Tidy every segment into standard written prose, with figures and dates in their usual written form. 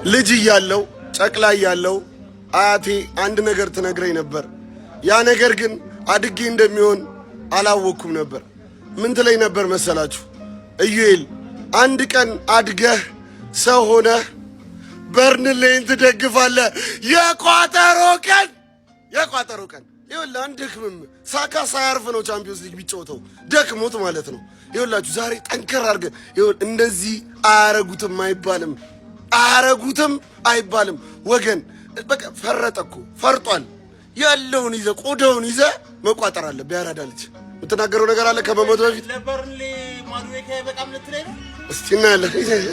ልጅ እያለው ጨቅላ እያለው አያቴ አንድ ነገር ትነግረኝ ነበር። ያ ነገር ግን አድጌ እንደሚሆን አላወኩም ነበር። ምን ትለኝ ነበር መሰላችሁ? ኢዩኤል አንድ ቀን አድገህ ሰው ሆነህ በርንሌን ትደግፋለህ። የቋጠሮ ቀን ይኸውልህ፣ አንደክምም። ሳካ ሳያርፍ ነው ቻምፒዮንስ ሊግ ቢጫወተው ደክሞት ማለት ነው። ይኸውላችሁ ዛሬ ጠንከር አድርገን እንደዚህ አያረጉትም አይባልም ወገን። በቃ ፈረጠ እኮ ፈርጧል። ያለውን ይዘህ ቆዳውን ይዘህ መቋጠር አለብህ። ያራዳ ልጅ የምትናገረው ነገር አለ ከመሞቱ በፊት ለበርንሌ ማዱዌካ በቃም ልትለኝ ነው። እስቲ እናያለን።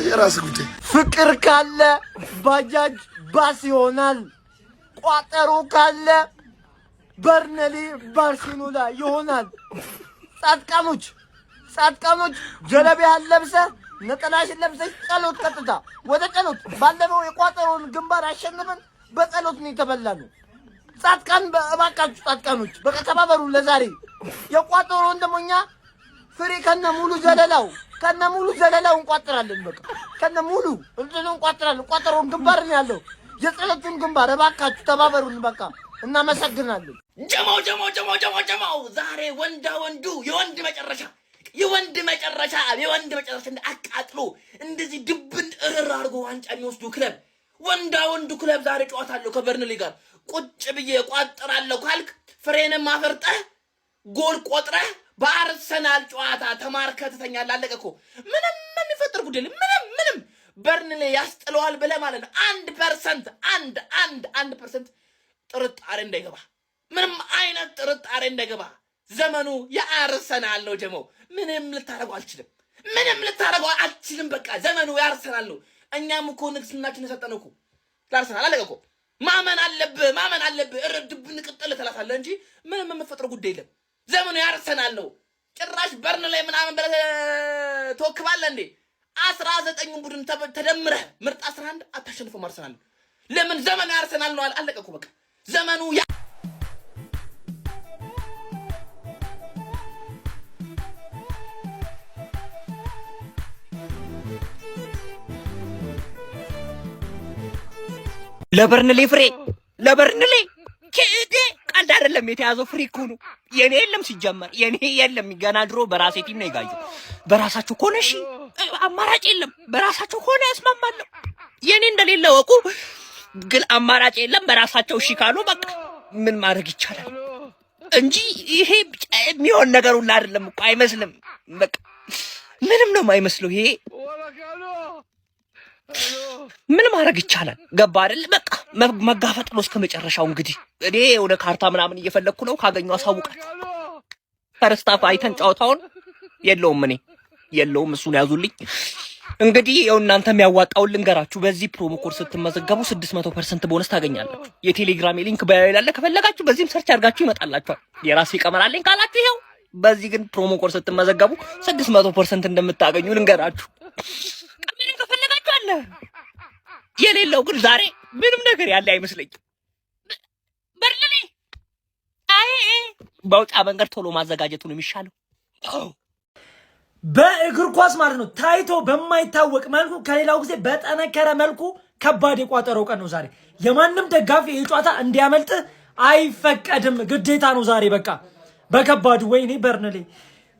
የራስህ ጉዳይ። ፍቅር ካለ ባጃጅ ባስ ይሆናል። ቋጠሮ ካለ በርንሌ ባርሴሎና ይሆናል። ጻድቃኖች ጀለቢያን ለብሰህ ነጠላሽን ለብሰሽ ጸሎት፣ ቀጥታ ወደ ጸሎት። ባለፈው የቋጠሮን ግንባር አሸንፈን በጸሎት ነው የተበላነው። ጻድቃን እባካችሁ ጻድቃኖች በቃ ተባበሩ። ለዛሬ የቋጠሮን ደግሞ እኛ ፍሬ ከነ ሙሉ ዘለላው እንቋጥራለን። በቃ ከነ ሙሉ እንቋጥራለን። ቋጠሮን ግንባር ነው ያለው፣ የጸሎቱን ግንባር። እባካችሁ ተባበሩን። በቃ እናመሰግናለን። ጀማው ዛሬ ወንዱ የወንድ መጨረሻ አቃጥሎ እንደዚህ ድብን እርር አድርጎ ዋንጫ የሚወስዱ ክለብ ወንዱ ክለብ ዛሬ ጨዋታ አለው ከበርንሌ ጋር። ቁጭ ብዬ ቋጥራለሁ ካልክ ፍሬንም አፈርጠህ ጎል ቆጥረህ በአርሰናል ጨዋታ ተማርከህ ትተኛለህ። አለቀ እኮ። ምንም የሚፈጠር ጉዳይ ምንም በርንሌ ያስጥለዋል ብለህ ማለት ነው። 1% ጥርጣሬ እንዳይገባ፣ ምንም አይነት ጥርጣሬ እንዳይገባ። ዘመኑ የአርሰናል ነው ጀሞ። ምንም ልታረጋው አልችልም። በቃ ዘመኑ የአርሰናል ነው። እኛም እኮ ንግስናችን የሰጠነው እኮ ለአርሰናል። አለቀ እኮ። ማመን አለብህ። እርድብ ንቅጥል ትላታለህ እንጂ ምንም የምትፈጥረው ጉዳይ የለም። ዘመኑ የአርሰናል ነው። ጭራሽ በርንሌ ምናምን ብለህ ተወክባለህ እንዴ? 19 ቡድን ተደምረህ ምርጥ 11 አታሸንፈውም አርሰናል። ለምን? ዘመኑ የአርሰናል ነው። አለቀ እኮ በቃ ዘመኑ ለበርንሌ ከእዴ ቀልድ አይደለም የተያዘው። ፍሪ እኮ ነው። የኔ የለም ሲጀመር ገና ድሮ በራሴ ቲም ነው የጋየው። በራሳችሁ ከሆነ እሺ አማራጭ የለም። በራሳችሁ ከሆነ ያስማማለሁ። የኔ እንደሌለ ወቁ። ግን አማራጭ የለም። በራሳቸው እሺ ካሉ በቃ ምን ማድረግ ይቻላል እንጂ ይሄ የሚሆን ነገር ሁሉ አይደለም እኮ አይመስልም። በቃ ምንም ነው የማይመስለው። ይሄ ምን ማድረግ ይቻላል? ገባ አይደል? በቃ መጋፈጥ ነው እስከመጨረሻው። እንግዲህ እኔ ወደ ካርታ ምናምን እየፈለኩ ነው። ካገኘው አሳውቃችሁ። ፈርስታፍ አይተን ጨዋታውን የለውም እሱን ያዙልኝ። እንግዲህ ያው እናንተ የሚያዋጣውን ልንገራችሁ። በዚህ ፕሮሞ ኮድ ስትመዘገቡ 600% ቦነስ ታገኛላችሁ። የቴሌግራም ሊንክ ባዮ ላይ ከፈለጋችሁ በዚህም ሰርች አድርጋችሁ ይመጣላችኋል። የራሴ ቀመር አለኝ ካላችሁ ይኸው። በዚህ ግን ፕሮሞ ኮድ ስትመዘገቡ 600% እንደምታገኙ ልንገራችሁ። ቀመር ከፈለጋችሁ አለ። የሌለው ግን ዛሬ ምንም ነገር ያለ አይመስለኝም። በርንሌ በውጫ መንገድ ቶሎ ማዘጋጀቱ ነው የሚሻለው። በእግር ኳስ ማለት ነው ታይቶ በማይታወቅ መልኩ ከሌላው ጊዜ በጠነከረ መልኩ ከባድ የቋጠሮ ቀን ነው ዛሬ። የማንም ደጋፊ የጨዋታ እንዲያመልጥ አይፈቀድም፣ ግዴታ ነው ዛሬ። በቃ በከባዱ ወይኔ በርንሌ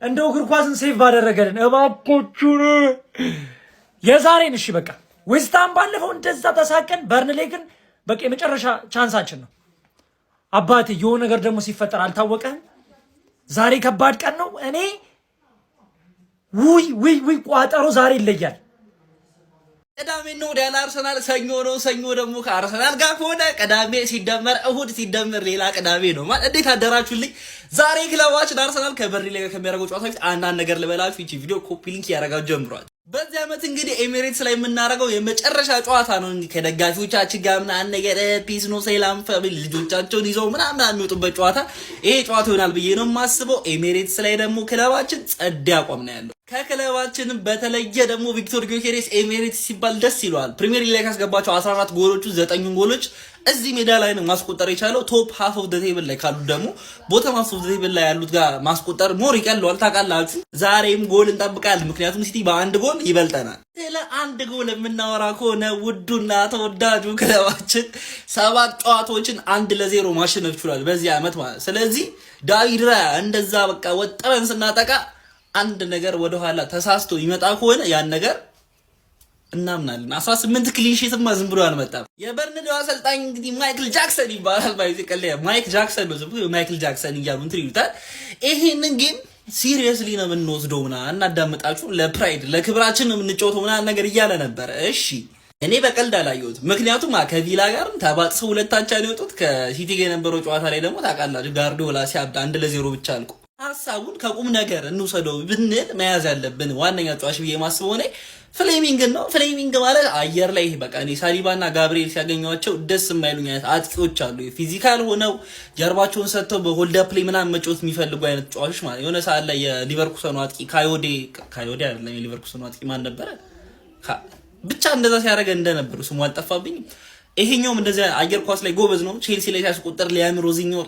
እንደው እግር ኳስን ሴቭ ባደረገልን እባኮቹን የዛሬን። እሺ በቃ ዌስትሃም ባለፈው እንደዛ ተሳቀን፣ በርንሌ ግን በቃ የመጨረሻ ቻንሳችን ነው። አባቴ የሆነ ነገር ደግሞ ሲፈጠር አልታወቀም። ዛሬ ከባድ ቀን ነው። እኔ ውይ ቋጠሮ ዛሬ ይለያል። ቅዳሜ ነው ወደ አርሰናል፣ ሰኞ ነው። ሰኞ ደግሞ ከአርሰናል ጋር ከሆነ ቅዳሜ ሲደመር እሁድ ሲደመር ሌላ ቅዳሜ ነው ማለት። እንዴት አደራችሁልኝ? ዛሬ ክለባችን አርሰናል ከበርንሌ ጋር ከሚያደርገው ጨዋታ ፊት አንዳንድ ነገር ልበላችሁ። ይቺ ቪዲዮ ኮፒ ሊንክ ያደርጋችሁ ጀምሯል። በዚህ ዓመት እንግዲህ ኤሚሬትስ ላይ የምናደርገው የመጨረሻ ጨዋታ ነው። እንግዲህ ከደጋፊዎቻችን ጋር ምናምን ነገር ፒስ ነው ሰላም ፋሚሊ ልጆቻቸውን ይዘው ምናምን የሚወጡበት ጨዋታ ይሄ ጨዋታ ይሆናል ብዬ ነው የማስበው። ኤሚሬትስ ላይ ደግሞ ክለባችን ጸድ አቋም ነው ያለው። ከክለባችንም በተለየ ደግሞ ቪክቶር ጊዮኬሬስ ኤሜሬትስ ሲባል ደስ ይለዋል። ፕሪሚየር ሊግ ላይ ካስገባቸው 14 ጎሎቹ 9 ጎሎች እዚህ ሜዳ ላይ ነው ማስቆጠር የቻለው። ቶፕ ሃፍ ኦፍ ዘ ቴብል ላይ ካሉ ደግሞ ቦተም ሃፍ ኦፍ ዘ ቴብል ላይ ያሉት ጋር ማስቆጠር ሞር ይቀለዋል። ታውቃላችሁ። ዛሬም ጎል እንጠብቃለን፣ ምክንያቱም ሲቲ በአንድ ጎል ይበልጠናል። ስለ አንድ ጎል የምናወራ ከሆነ ውዱና ተወዳጁ ክለባችን 7 ጨዋታዎችን 1-0 ማሸነፍ ችሏል በዚህ ዓመት ማለት። ስለዚህ ዳዊድ ራያ እንደዛ በቃ ወጥረን ስናጠቃ አንድ ነገር ወደ ኋላ ተሳስቶ ይመጣ ከሆነ ያን ነገር እናምናለን። 18 ክሊን ሺትማ ዝም ብሎ አልመጣም። የበርንሌው አሰልጣኝ እንግዲህ ማይክል ጃክሰን ይባላል። ማይክ ጃክሰን ነው ዝም ብሎ ማይክል ጃክሰን እያሉ እንትን ይሉታል። ይሄንን ጌም ሲሪየስሊ ነው የምንወስደው ምናምን እናዳምጣችሁ፣ ለፕራይድ ለክብራችን ነው የምንጫወተው ምናምን ነገር እያለ ነበረ። እሺ እኔ በቀልድ አላየሁትም። ምክንያቱም ከቪላ ጋር ተባጥሰው ሁለታቻ ነው የወጡት። ከሲቲ ጋር የነበረው ጨዋታ ላይ ደግሞ ታውቃላችሁ ጋርዲዮላ ሲያብድ 1-0 ብቻ አልቆ ሐሳቡን ከቁም ነገር እንውሰደው ብንል መያዝ ያለብን ዋነኛ ጨዋች ብዬ ማስበው ነው ፍሌሚንግ ነው። ፍሌሚንግ ማለት አየር ላይ በቃ እኔ ሳሊባና ጋብሪኤል ሲያገኟቸው ደስ የማይሉኝ አይነት አጥቂዎች አሉ። ፊዚካል ሆነው ጀርባቸውን ሰጥተው በሆልድ አፕ ላይ ምናምን መጫወት የሚፈልጉ አይነት ጨዋቾች ማለት የሆነ ሰዓት ላይ የሊቨርኩሰኑ አጥቂ ካዮዴ አይደለም የሊቨርኩሰኑ አጥቂ ማን ነበረ ብቻ እንደዛ ሲያደርገ እንደነበሩ ስሙ አልጠፋብኝም። ይሄኛውም እንደዚህ አየር ኳስ ላይ ጎበዝ ነው። ቼልሲ ላይ ሲያስቆጥር ሊያምሮ ዚኞር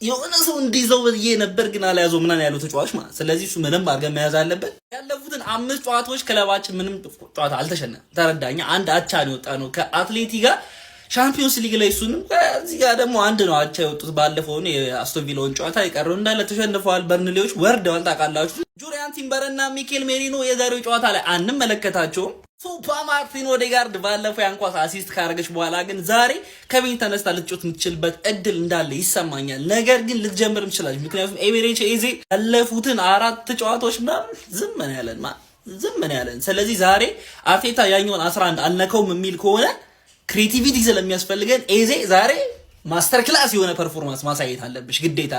የሆነ ሰው እንዲዘው በዬ ነበር ግን አልያዘው ምናምን ያለው ተጫዋች ማለት። ስለዚህ እሱ ምንም አድርገን መያዝ አለበት። ያለፉትን 5 ጨዋታዎች ክለባችን ምንም ጨዋታ አልተሸነፈም። ተረዳኛ። አንድ አቻ ነው የወጣ ነው ከአትሌቲ ጋር ሻምፒዮንስ ሊግ ላይ። እሱንም ከዚህ ጋር ደግሞ አንድ ነው አቻ የወጡት ባለፈው ነው የአስቶን ቪላውን ጨዋታ የቀረው እንዳለ ተሸንፈዋል። በርንሌዎች ወርደዋል። ታውቃላችሁ። ጁሪያን ቲምበርና ሚኬል ሜሪኖ የዛሬው ጨዋታ ላይ አንመለከታቸውም። ሱፐር ማርቲን ኦዴጋርድ ባለፈው ያንኳስ አሲስት ካረገች በኋላ ግን ዛሬ ከቤት ተነስታ ልትጮት የምትችልበት እድል እንዳለ ይሰማኛል። ነገር ግን ልትጀምር ትችላለች። ምክንያቱም ኤቤሬቺ ኤዜ ያለፉትን 4 ጨዋታዎች ምናምን ዝም ያለን። ስለዚህ ዛሬ አርቴታ ያኛውን 11 አልነከውም የሚል ከሆነ ክሬቲቪቲ ስለሚያስፈልገን ኤዜ ዛሬ ማስተር ክላስ የሆነ ፐርፎርማንስ ማሳየት አለብሽ ግዴታ።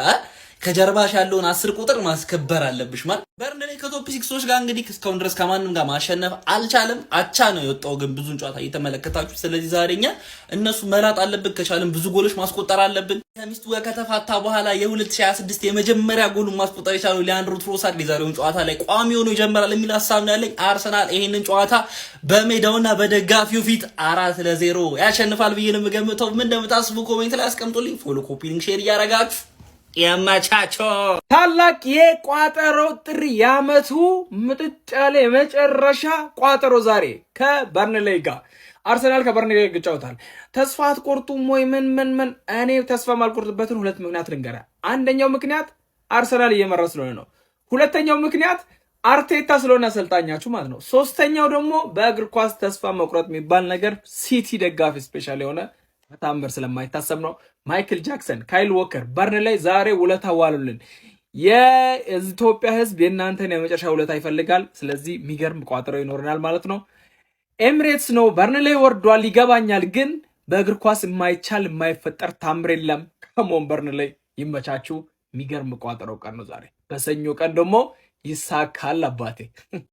ከጀርባሽ ያለውን 10 ቁጥር ማስከበር አለብሽ ማለት። በርንሌ ከቶፕ 6ዎች ጋር እንግዲህ እስካሁን ድረስ ከማንም ጋር ማሸነፍ አልቻለም። አቻ ነው የወጣው ግን ብዙን ጨዋታ እየተመለከታችሁ። ስለዚህ ዛሬኛ እነሱ መላጥ አለብን። ከቻለም ብዙ ጎሎች ማስቆጠር አለብን። ከሚስቱ ጋር ከተፋታ በኋላ የ2026 የመጀመሪያ ጎሉን ማስቆጠር የቻለው ሊያንድሮ ትሮሳርድ የዛሬውን ጨዋታ ላይ ቋሚ ሆኖ ይጀምራል የሚል ሀሳብ ነው ያለኝ። አርሰናል ይሄንን ጨዋታ በሜዳውና በደጋፊው ፊት 4-0 ያሸንፋል ብዬ ነው የምገምተው። ምን እንደምታስቡ ኮሜንት ላይ አስቀምጡልኝ። ፎሎ፣ ኮፒ ሊንክ፣ ሼር እያረጋችሁ የማቻቾ ታላቅ የቋጠሮ ጥሪ የዓመቱ ምጥጫ ላይ መጨረሻ ቋጠሮ ዛሬ ከበርንሌይ ጋር አርሰናል ከበርንሌይ ጋር ይጫወታል። ተስፋ አትቆርጡም ወይ? ምን እኔ ተስፋ ማልቆርጥበትን 2 ምክንያት ልንገራ። አንደኛው ምክንያት አርሰናል እየመራ ስለሆነ ነው። ሁለተኛው ምክንያት አርቴታ ስለሆነ አሰልጣኛችሁ ማለት ነው። ሶስተኛው ደግሞ በእግር ኳስ ተስፋ መቁረጥ የሚባል ነገር ሲቲ ደጋፊ ስፔሻል የሆነ ታምር ስለማይታሰብ ነው። ማይክል ጃክሰን፣ ካይል ዎከር በርንሌይ ዛሬ ውለታ ዋሉልን። የኢትዮጵያ ሕዝብ የእናንተን የመጨረሻ ውለታ ይፈልጋል። ስለዚህ የሚገርም ቋጠሮ ይኖረናል ማለት ነው። ኤሚሬትስ ነው። በርንሌይ ወርዷል ይገባኛል፣ ግን በእግር ኳስ የማይቻል የማይፈጠር ታምር የለም። ከሞን በርንሌይ ይመቻችሁ። የሚገርም ቋጠሮ ቀን ነው ዛሬ። በሰኞ ቀን ደግሞ ይሳካል አባቴ።